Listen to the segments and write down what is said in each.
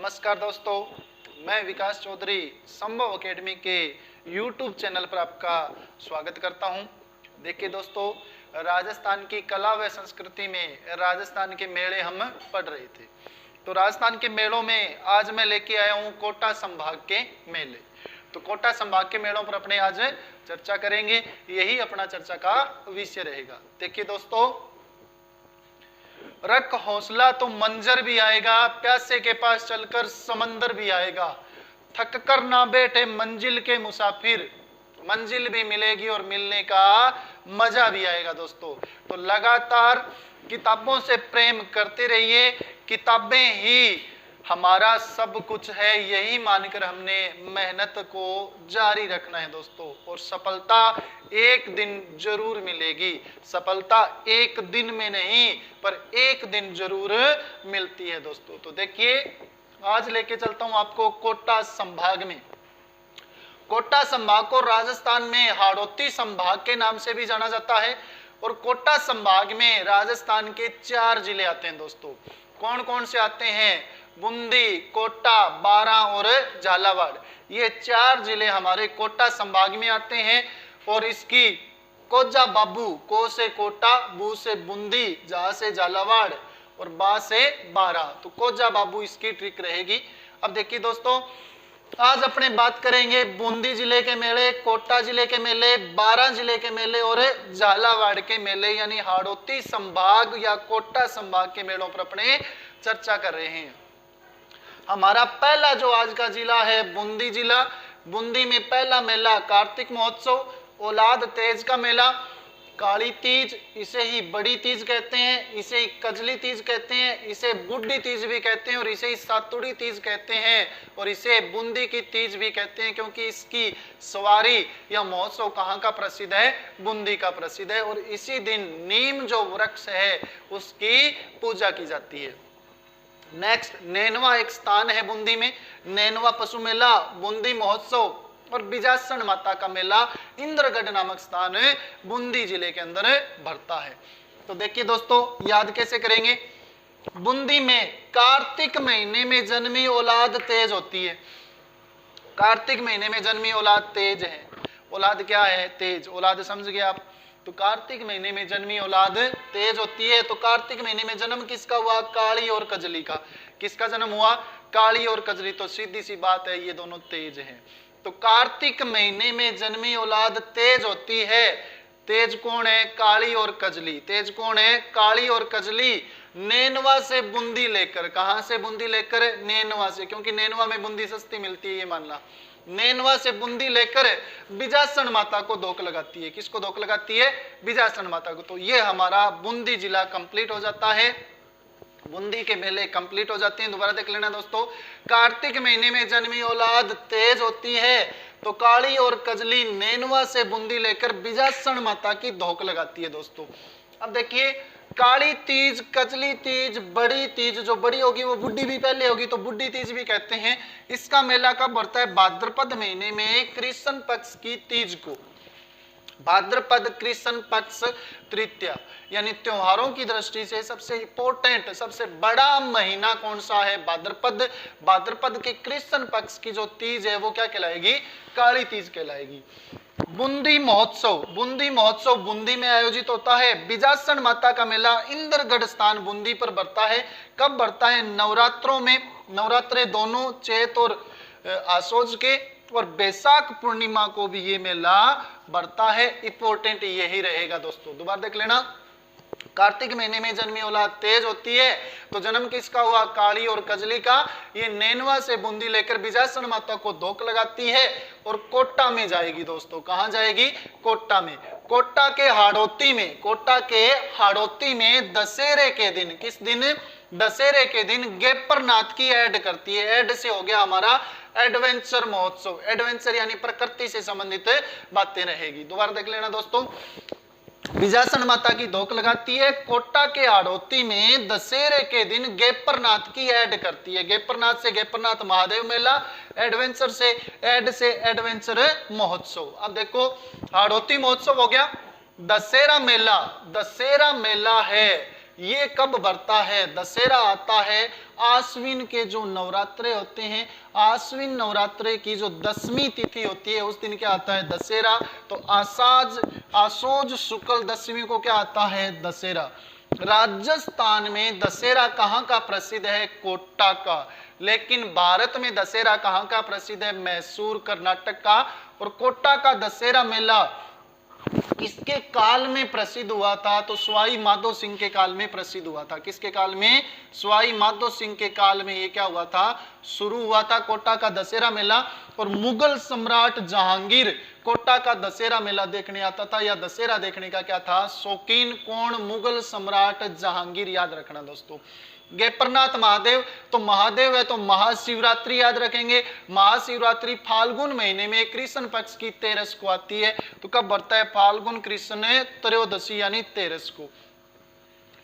नमस्कार दोस्तों, मैं विकास चौधरी संभव एकेडमी के YouTube चैनल पर आपका स्वागत करता हूं। देखिए दोस्तों, राजस्थान की कला व संस्कृति में राजस्थान के मेले हम पढ़ रहे थे। तो राजस्थान के मेलों में आज मैं लेके आया हूं कोटा संभाग के मेले। तो कोटा संभाग के मेलों पर अपने आज चर्चा करेंगे, यही अपना चर्चा का विषय रहेगा। देखिए दोस्तों, रख हौसला तो मंजर भी आएगा, प्यासे के पास चलकर समंदर भी आएगा, थक कर ना बैठे मंजिल के मुसाफिर, मंजिल भी मिलेगी और मिलने का मजा भी आएगा। दोस्तों, तो लगातार किताबों से प्रेम करते रहिए, किताबें ही हमारा सब कुछ है, यही मानकर हमने मेहनत को जारी रखना है दोस्तों। और सफलता एक दिन जरूर मिलेगी, सफलता एक दिन में नहीं पर एक दिन जरूर मिलती है दोस्तों। तो देखिए, आज लेके चलता हूं आपको कोटा संभाग में। कोटा संभाग को राजस्थान में हाड़ौती संभाग के नाम से भी जाना जाता है। और कोटा संभाग में राजस्थान के 4 जिले आते हैं दोस्तों। कौन कौन से आते हैं? बूंदी, कोटा, बारां और झालावाड़। ये 4 जिले हमारे कोटा संभाग में आते हैं। और इसकी कोजा बाबू, को से कोटा, बू से बूंदी, जा से झालावाड़ और बा से बारां। तो कोजा बाबू इसकी ट्रिक रहेगी। अब देखिए दोस्तों, आज अपने बात करेंगे बूंदी जिले के मेले, कोटा जिले के मेले, बारां जिले के मेले और झालावाड़ के मेले, यानी हाड़ौती संभाग या कोटा संभाग के मेलों पर अपने चर्चा कर रहे हैं। हमारा पहला जो आज का जिला है बूंदी जिला। बूंदी में पहला मेला कार्तिक महोत्सव, औलाद तेज का मेला, काली तीज, इसे ही बड़ी तीज कहते हैं, इसे ही कजली तीज कहते हैं, इसे बुड्ढी तीज भी कहते हैं और इसे ही सातुड़ी तीज कहते हैं और इसे बूंदी की तीज भी कहते हैं, क्योंकि इसकी सवारी या महोत्सव कहाँ का प्रसिद्ध है? बूंदी का प्रसिद्ध है। और इसी दिन नीम जो वृक्ष है उसकी पूजा की जाती है। नेक्स्ट, नैनवा एक स्थान है बूंदी में, नैनवा पशु मेला, बूंदी महोत्सव और बिजासन माता का मेला इंद्रगढ़ नामक स्थान बूंदी जिले के अंदर भरता है। तो देखिए दोस्तों, याद कैसे करेंगे? बूंदी में कार्तिक महीने में जन्मी औलाद तेज होती है। कार्तिक महीने में जन्मी औलाद तेज है। औलाद क्या है? तेज। औलाद समझ गए आप? तो कार्तिक महीने में जन्मी औलाद तेज होती है। तो कार्तिक महीने में जन्म किसका हुआ? काली और कजली का। किसका जन्म हुआ? काली और कजली। तो सीधी सी बात है, ये दोनों तेज हैं। तो कार्तिक महीने में जन्मी औलाद तेज होती है। तेज कौन है? काली और कजली। तेज कौन है? काली और कजली। नैनवा से बूंदी लेकर, कहां से बूंदी लेकर? नैनवा से, क्योंकि नैनवा में बूंदी सस्ती मिलती है, ये मानना। नैनवा से बूंदी लेकर बिजासन माता को धोख लगाती है। किसको धोख लगाती है? बिजासन माता को। तो ये हमारा बूंदी जिला कंप्लीट हो जाता है, बूंदी के मेले कंप्लीट हो जाते हैं। दोबारा देख लेना दोस्तों, कार्तिक महीने में जन्मी औलाद तेज होती है तो काली और कजली नैनवा से बूंदी लेकर बिजासन माता की धोख लगाती है दोस्तों। अब देखिए, काली तीज, कजली तीज, बड़ी तीज, जो बड़ी होगी वो बुड्ढी भी पहले होगी तो बुड्ढी तीज भी कहते हैं। इसका मेला कब बढ़ता है? भाद्रपद महीने में कृष्ण पक्ष की तीज को। भाद्रपद कृष्ण पक्ष तृतीया, यानी त्योहारों की दृष्टि से सबसे इंपॉर्टेंट, सबसे बड़ा महीना कौन सा है? भाद्रपद। भाद्रपद के कृष्ण पक्ष की जो तीज है वो क्या कहलाएगी? काली तीज कहलाएगी। बूंदी महोत्सव, बूंदी महोत्सव बूंदी में आयोजित होता है। बिजासन माता का मेला इंद्रगढ़ स्थान बूंदी पर बढ़ता है। कब बढ़ता है? नवरात्रों में। नवरात्रे दोनों चैत और आसोज के, और बैसाख पूर्णिमा को भी ये मेला बढ़ता है। इंपॉर्टेंट यही रहेगा दोस्तों। दोबारा देख लेना, कार्तिक महीने में जन्मी औलाद तेज होती है तो जन्म किसका हुआ? काली और कजली का। ये नैनवा से बूंदी लेकर बिजासन माता को धोख लगाती है और कोटा में जाएगी दोस्तों। कहां जाएगी? कोटा में। कोटा के हाड़ौती में, कोटा के हाड़ौती में दशहरे के दिन, किस दिन? दशहरे के दिन गेपरनाथ की ऐड करती है। ऐड से हो गया हमारा एडवेंचर महोत्सव। एडवेंचर यानी प्रकृति से संबंधित बातें रहेगी। दोबारा देख लेना दोस्तों, बिजासन माता की धोख लगाती है। कोटा के हाड़ौती में दशहरे के दिन गेपरनाथ की ऐड करती है। गेपरनाथ से गेपरनाथ महादेव मेला, एडवेंचर से ऐड से एडवेंचर महोत्सव। अब देखो, हाड़ौती महोत्सव हो गया। दशहरा मेला, दशहरा मेला है ये कब बरता है? दशहरा आता है आश्विन के जो नवरात्रे होते हैं, आश्विन नवरात्रे की जो 10वीं तिथि होती है उस दिन क्या आता है? दशहरा। तो आसोज शुक्ल 10वीं को क्या आता है? दशहरा। राजस्थान में दशहरा कहाँ का प्रसिद्ध है? कोटा का। लेकिन भारत में दशहरा कहाँ का प्रसिद्ध है? मैसूर, कर्नाटक का। और कोटा का दशहरा मेला किसके काल में प्रसिद्ध हुआ था? तो सवाई माधो सिंह के काल में प्रसिद्ध हुआ था। किसके काल में? सवाई माधो सिंह के काल में ये क्या हुआ था? शुरू हुआ था कोटा का दशहरा मेला। और मुगल सम्राट जहांगीर कोटा का दशहरा मेला देखने आता था, या दशहरा देखने का क्या था? शौकीन। कौन? मुगल सम्राट जहांगीर। याद रखना दोस्तों। गेपरनाथ महादेव, तो महादेव है तो महाशिवरात्रि याद रखेंगे। महाशिवरात्रि फाल्गुन महीने में कृष्ण पक्ष की 13 को आती है। तो कब बढ़ता है? फाल्गुन कृष्ण त्रयोदशी यानी 13 को।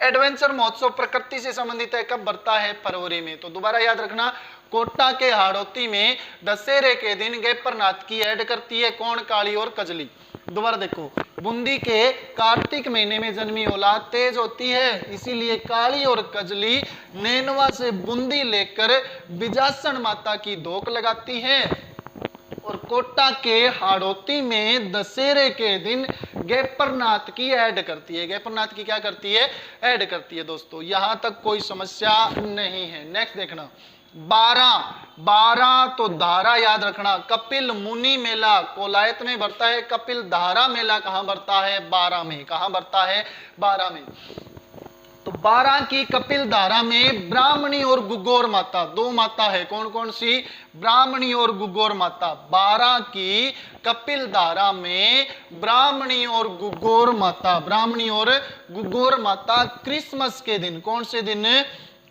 एडवेंचर महोत्सव प्रकृति से संबंधित है, कब बढ़ता है? फरवरी में। तो दोबारा याद रखना, कोटा के हाड़ौती में दशहरे के दिन गेपरनाथ की ऐड करती है कौन? काली और कजली। दोबारा देखो, बूंदी के कार्तिक महीने में जन्मी औलाद तेज होती है, इसीलिए काली और कजली नैनवा से बूंदी लेकर बिजासन माता की धोक लगाती है। और कोटा के हाड़ौती में दशहरे के दिन गेपरनाथ की ऐड करती है। गेपरनाथ की क्या करती है? ऐड करती है दोस्तों। यहां तक कोई समस्या नहीं है। नेक्स्ट देखना, 12 तो धारा याद रखना। कपिल मुनि मेला कोलायत में बढ़ता है। कपिल धारा मेला कहां बढ़ता है? 12 में। कहां बढ़ता है? 12 में। तो 12 की कपिल धारा में ब्राह्मणी और गुगोर माता, दो माता है। कौन कौन सी? ब्राह्मणी और गुगोर माता। 12 की कपिल धारा में ब्राह्मणी और गुगोर माता, ब्राह्मणी और गुगोर माता क्रिसमस के दिन, कौन से दिन?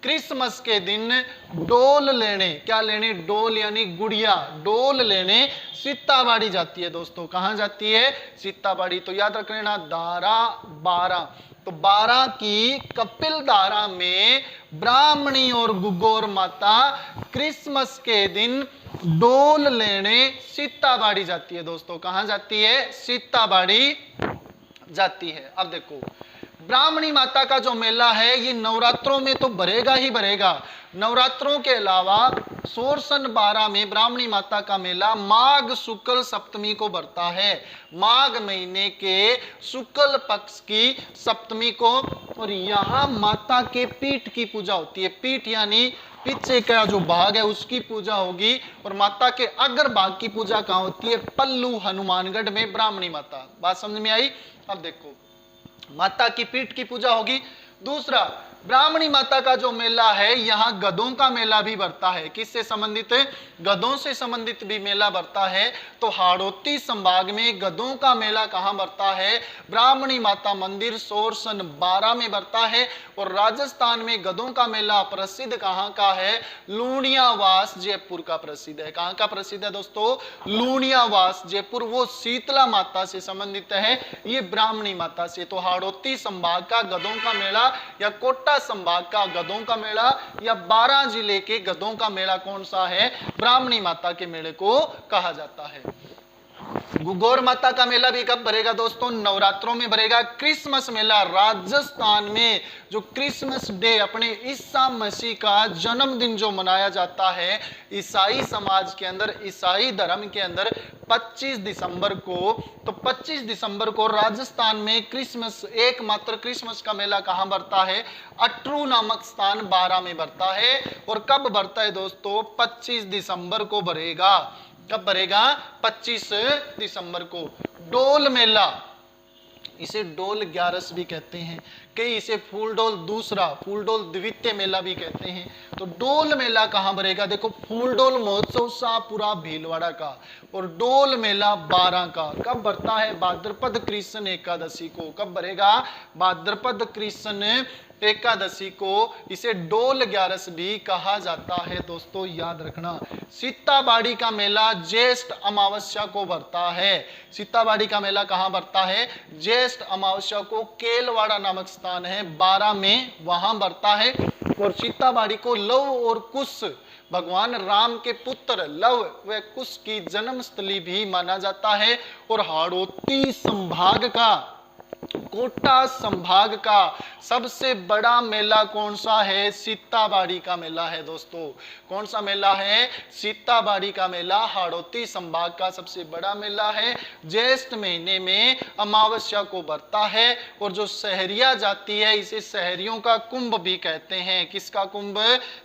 क्रिसमस के दिन डोल लेने, क्या लेने? डोल यानी गुड़िया, डोल लेने सीताबाड़ी जाती है दोस्तों। कहां जाती है? सीताबाड़ी। तो याद रख लेना, धारा 12। तो 12 की कपिल धारा में ब्राह्मणी और गुगोर माता क्रिसमस के दिन डोल लेने सीताबाड़ी जाती है दोस्तों। कहां जाती है? सीताबाड़ी जाती है। अब देखो, ब्राह्मणी माता का जो मेला है ये नवरात्रों में तो भरेगा ही भरेगा। नवरात्रों के अलावा सोरसन 12 में ब्राह्मणी माता का मेला माघ शुक्ल सप्तमी को बढ़ता है। माघ महीने के शुक्ल पक्ष की सप्तमी को। और यहाँ माता के पीठ की पूजा होती है। पीठ यानी पीछे का जो भाग है उसकी पूजा होगी। और माता के अग्र भाग की पूजा कहाँ होती है? पल्लू, हनुमानगढ़ में ब्राह्मणी माता। बात समझ में आई? अब देखो, माता की पीठ की पूजा होगी। दूसरा, ब्राह्मणी माता का जो मेला है यहाँ गधों का मेला भी बढ़ता है। किससे संबंधित है? गधों से संबंधित भी मेला बढ़ता है। तो हाड़ौती संभाग में गधों का मेला कहाँ बढ़ता है? ब्राह्मणी माता मंदिर सोरसन 12 में बढ़ता है। और राजस्थान में गधों का मेला प्रसिद्ध कहाँ का है? लूणियावास जयपुर का प्रसिद्ध है। कहाँ का प्रसिद्ध है दोस्तों? लूणियावास जयपुर। वो शीतला माता से संबंधित है, ये ब्राह्मणी माता से। तो हाड़ौती संभाग का गधों का मेला, या कोटा संभाग का गधों का मेला, या 12 जिले के गधों का मेला कौन सा है? ब्राह्मणी माता के मेले को कहा जाता है। गुगोर माता का मेला भी कब भरेगा दोस्तों? नवरात्रों में भरेगा। क्रिसमस मेला राजस्थान में, जो क्रिसमस डे अपने ईसा मसीह का जन्मदिन जो मनाया जाता है ईसाई समाज के अंदर, ईसाई धर्म के अंदर 25 दिसंबर को। तो 25 दिसंबर को राजस्थान में क्रिसमस, एकमात्र क्रिसमस का मेला कहां बढ़ता है? अटरू नामक स्थान 12 में बढ़ता है। और कब बढ़ता है दोस्तों? 25 दिसंबर को भरेगा। कब भरेगा? 25 दिसंबर को। डोल मेला, इसे डोल ग्यारस भी कहते हैं, कई इसे फूल डोल दूसरा, फूल डोल द्वितीय मेला भी कहते हैं। तो डोल मेला कहां भरेगा? देखो, फूल डोल महोत्सव शाहपुरा भीलवाड़ा का, और डोल मेला 12 का। कब बढ़ता है? भाद्रपद कृष्ण एकादशी को। कब भरेगा? भाद्रपद कृष्ण एकादशी को। इसे डोल ग्यारस भी कहा जाता है दोस्तों, याद रखना। सीताबाड़ी का मेला ज्येष्ठ अमावस्या को बढ़ता है। सीताबाड़ी का मेला कहां बढ़ता है? ज्येष्ठ अमावस्या को। केलवाड़ा नामक स्थान है 12 में, वहां बढ़ता है। और सीताबाड़ी को लव और कुश, भगवान राम के पुत्र लव व कुश की जन्मस्थली भी माना जाता है। और हाड़ौती संभाग का कोटा संभाग का सबसे बड़ा मेला कौन सा है? सीताबाड़ी का मेला है दोस्तों। कौन सा मेला है? सीताबाड़ी का मेला हाड़ौती संभाग का सबसे बड़ा मेला है। ज्येष्ठ महीने में अमावस्या को बरता है और जो सहरिया जाती है इसे सहरियों का कुंभ भी कहते हैं। किसका कुंभ?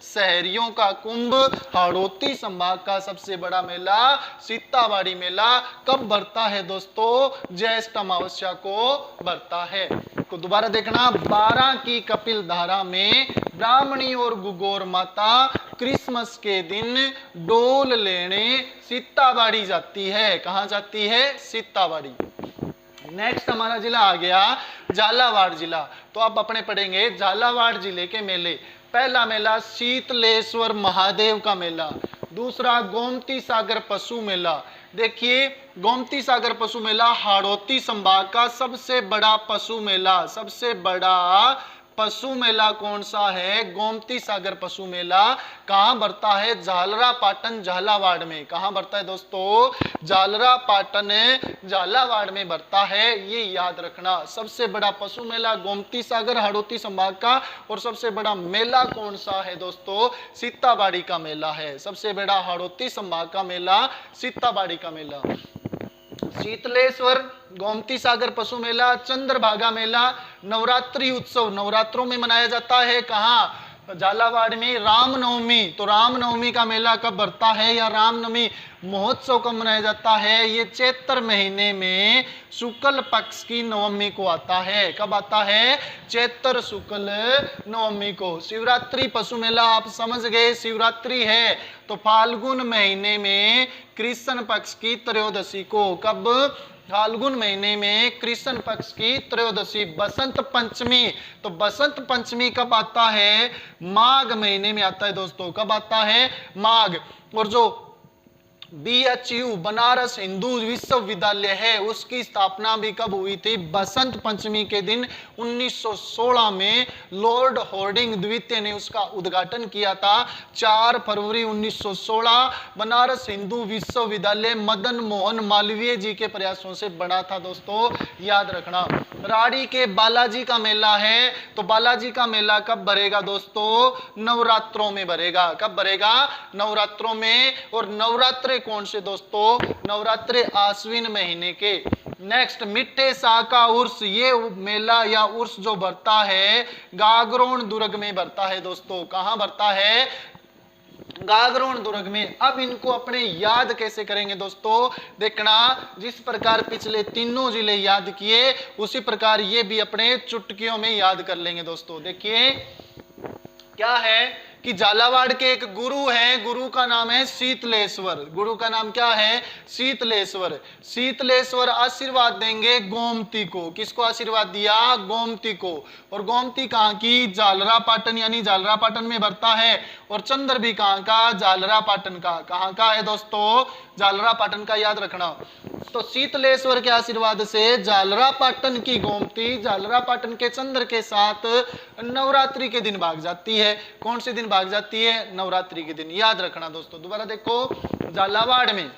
सहरियों का कुंभ। हाड़ौती संभाग का सबसे बड़ा मेला सीताबाड़ी मेला कब बरता है दोस्तों? ज्येष्ठ अमावस्या को बरता है। तो दोबारा देखना, 12 की कपिल धारा में ब्राह्मणी और गुगोर माता क्रिसमस के दिन डोल लेने सीताबाड़ी जाती है। कहां जाती है? सीताबाड़ी। नेक्स्ट हमारा जिला आ गया झालावाड़ जिला। तो आप अपने पढ़ेंगे झालावाड़ जिले के मेले। पहला मेला शीतलेश्वर महादेव का मेला, दूसरा गोमती सागर पशु मेला। देखिए गोमती सागर पशु मेला हाड़ौती संभाग का सबसे बड़ा पशु मेला। सबसे बड़ा पशु मेला कौन सा है? गोमती सागर पशु मेला। कहां बरता है? झालरा पाटन झालावाड़ में। कहां बरता है दोस्तों? झालरा पाटन झालावाड़ में बरता है, ये याद रखना। सबसे बड़ा पशु मेला गोमती सागर हाड़ौती संभाग का, और सबसे बड़ा मेला कौन सा है दोस्तों? सीताबाड़ी का मेला है। सबसे बड़ा हाड़ौती संभाग का मेला सीताबाड़ी का मेला। शीतलेश्वर, गोमती सागर पशु मेला, चंद्रभागा मेला नवरात्रि उत्सव नवरात्रों में मनाया जाता है। कहाँ? झालावाड़ में। रामनवमी, तो रामनवमी का मेला कब बरता है या रामनवमी महोत्सव कब मनाया जाता है? ये चैत्र महीने में शुक्ल पक्ष की नवमी को आता है। कब आता है? चैत्र शुक्ल नवमी को। शिवरात्रि पशु मेला आप समझ गए, शिवरात्रि है तो फाल्गुन महीने में कृष्ण पक्ष की त्रयोदशी को। कब? फाल्गुन महीने में कृष्ण पक्ष की त्रयोदशी। बसंत पंचमी, तो बसंत पंचमी कब आता है? माघ महीने में आता है दोस्तों। कब आता है? माघ। और जो BHU बनारस हिंदू विश्वविद्यालय है उसकी स्थापना भी कब हुई थी? बसंत पंचमी के दिन 1916 में लॉर्ड हॉर्डिंग द्वितीय ने उसका उद्घाटन किया था। 4 फरवरी 1916 बनारस हिंदू विश्वविद्यालय मदन मोहन मालवीय जी के प्रयासों से बना था दोस्तों, याद रखना। राड़ी के बालाजी का मेला है, तो बालाजी का मेला कब भरेगा दोस्तों? नवरात्रों में भरेगा। कब भरेगा? नवरात्रों में। और नवरात्रे कौन से दोस्तों? नवरात्रे आश्विन महीने के। नेक्स्ट मिट्टे शाह का उर्स, ये मेला या उर्स जो भरता है गागरोन दुर्ग में भरता है दोस्तों। कहां भरता है? गागरोन दुर्ग में। अब इनको अपने याद कैसे करेंगे दोस्तों? देखना, जिस प्रकार पिछले तीनों जिले याद किए उसी प्रकार ये भी अपने चुटकियों में याद कर लेंगे दोस्तों। देखिए क्या है कि झालावाड़ के एक गुरु हैं, गुरु का नाम है शीतलेश्वर। गुरु का नाम क्या है? शीतलेश्वर। शीतलेश्वर आशीर्वाद देंगे गोमती को। किसको आशीर्वाद दिया? गोमती को। और गोमती कहाँ की? झालरा पाटन, यानी झालरा पाटन में भरता है। और चंद्र भी कहाँ का? झालरा पाटन का। कहाँ का है दोस्तों? झालरा पाटन का, याद रखना। तो शीतलेश्वर के आशीर्वाद से झालरा पाटन की गोमती झालरा पाटन के चंद्र के साथ नवरात्रि के दिन भाग जाती है। कौन से दिन भाग जाती है? नवरात्रि के दिन, याद रखना दोस्तों। दोबारा देखो, झालावाड़ में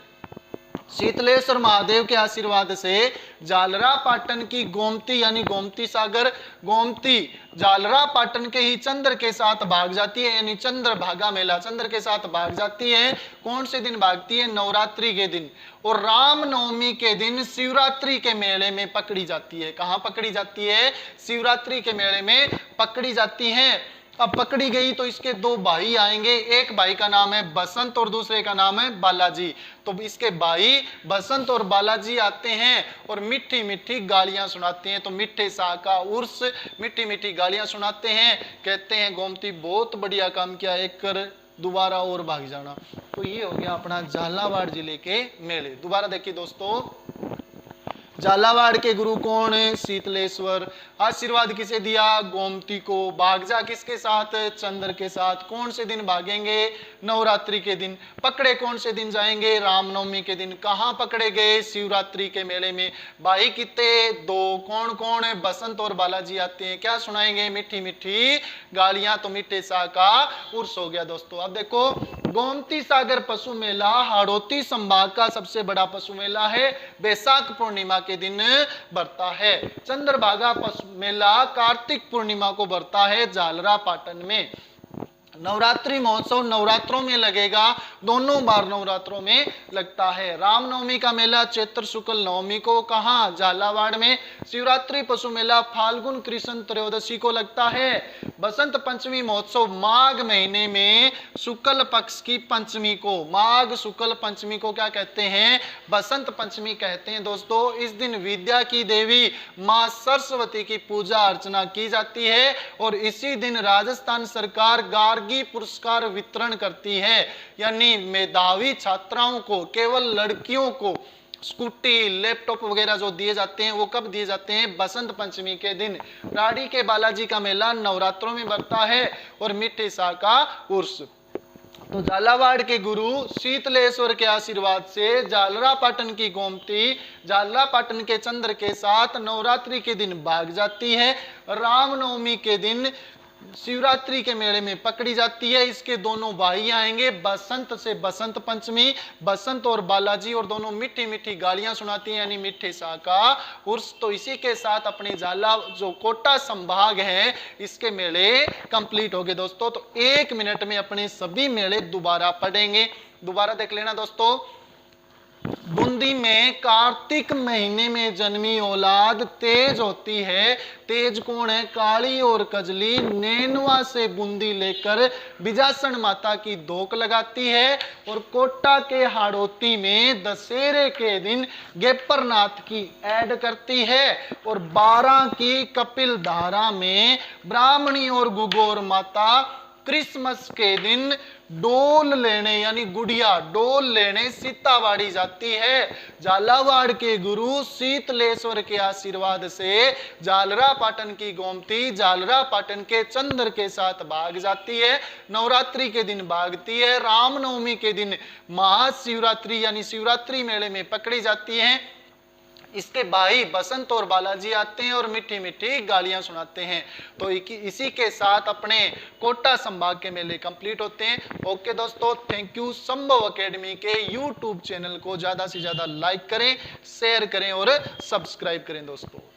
शीतलेश्वर महादेव के आशीर्वाद से झालरा पाटन की गोमती यानी गोमती सागर गोमती झालरा पाटन के ही चंद्र के साथ भाग जाती है, यानी चंद्र भागा मेला चंद्र के साथ भाग जाती है। कौन से दिन भागती है? नवरात्रि के दिन। और रामनवमी के दिन शिवरात्रि के मेले में पकड़ी जाती है। कहां पकड़ी जाती है? शिवरात्रि के मेले में पकड़ी जाती है। अब पकड़ी गई तो इसके दो भाई आएंगे, एक भाई का नाम है बसंत और दूसरे का नाम है बालाजी। तो इसके भाई बसंत और बालाजी आते हैं और मीठी मीठी गालियां सुनाते हैं। तो मिट्टे शाह का उर्स, मीठी मीठी गालियां सुनाते हैं, कहते हैं गोमती बहुत बढ़िया काम किया, एक कर दोबारा और भाग जाना। तो ये हो गया अपना झालावाड़ जिले के मेले। दोबारा देखिए दोस्तों, झालावाड़ के गुरु कौन है? शीतलेश्वर। आशीर्वाद किसे दिया? गोमती को। भाग जा किसके साथ? चंद्र के साथ। कौन से दिन भागेंगे? नवरात्रि के दिन। पकड़े कौन से दिन जाएंगे? रामनवमी के दिन। कहां पकड़े गए? शिवरात्रि के मेले में। भाई कितने? दो। कौन कौन है? बसंत और बालाजी आते हैं। क्या सुनाएंगे? मीठी मीठी गालियां। तो मिट्टे शाह का उर्स हो गया दोस्तों। अब देखो गोमती सागर पशु मेला हाड़ौती संभाग का सबसे बड़ा पशु मेला है, बैसाख पूर्णिमा के दिन बढ़ता है। चंद्रभागा पशु मेला कार्तिक पूर्णिमा को बढ़ता है जालरा पाटन में। नवरात्रि महोत्सव नवरात्रों में लगेगा, दोनों बार नवरात्रों में लगता है। रामनवमी का मेला चैत्र शुक्ल नवमी को कहां, झालावाड़ में। शिवरात्रि पशु मेला फाल्गुन कृष्ण त्रयोदशी को लगता है। बसंत पंचमी महोत्सव माघ महीने में शुक्ल पक्ष की पंचमी को, माघ शुक्ल पंचमी को क्या कहते हैं, बसंत पंचमी कहते हैं दोस्तों। इस दिन विद्या की देवी मां सरस्वती की पूजा अर्चना की जाती है और इसी दिन राजस्थान सरकार गार्गी पुरस्कार वितरण करती है, यानी मेधावी छात्राओं को, केवल लड़कियों को स्कूटी लैपटॉप वगैरह जो दिए जाते हैं वो कब दिए जाते हैं, बसंत पंचमी के दिन। राड़ी के बालाजी का मेला नवरात्रों में बढ़ता है और मिठे शाह का उर्स। तो झालावाड़ के गुरु शीतलेश्वर के आशीर्वाद से जालरा पाटन की गोमती जालरा पाटन के चंद्र के साथ नवरात्रि के दिन भाग जाती है। रामनवमी के दिन शिवरात्रि के मेले में पकड़ी जाती है। इसके दोनों भाई आएंगे, बसंत से बसंत पंचमी, बसंत और बालाजी, और दोनों मीठी मीठी गालियां सुनाती हैं, यानी मिठे शाह का उर्स। तो इसी के साथ अपने झाला जो कोटा संभाग है इसके मेले कंप्लीट हो गए दोस्तों। तो 1 मिनट में अपने सभी मेले दोबारा पढ़ेंगे, दोबारा देख लेना दोस्तों। बूंदी में कार्तिक महीने में जन्मी औलाद तेज होती है। तेज कौन है, काली और कजली नैनवा से बूंदी लेकर बिजासन माता की धोक लगाती है और कोटा के हाड़ौती में दशहरे के दिन गेपरनाथ की ऐड करती है और 12 की कपिल धारा में ब्राह्मणी और गुगोर माता क्रिसमस के दिन डोल लेने, यानी गुड़िया डोल लेने सीतावाड़ी जाती है। झालावाड़ के गुरु शीतलेश्वर के आशीर्वाद से जालरा पाटन की गोमती जालरा पाटन के चंद्र के साथ भाग जाती है, नवरात्रि के दिन भागती है। रामनवमी के दिन महाशिवरात्रि यानी शिवरात्रि मेले में पकड़ी जाती है। इसके भाई बसंत और बालाजी आते हैं और मीठी मीठी गालियां सुनाते हैं। तो इसी के साथ अपने कोटा संभाग के मेले कंप्लीट होते हैं। ओके दोस्तों, थैंक यू। संभव एकेडमी के यूट्यूब चैनल को ज्यादा से ज्यादा लाइक करें, शेयर करें और सब्सक्राइब करें दोस्तों।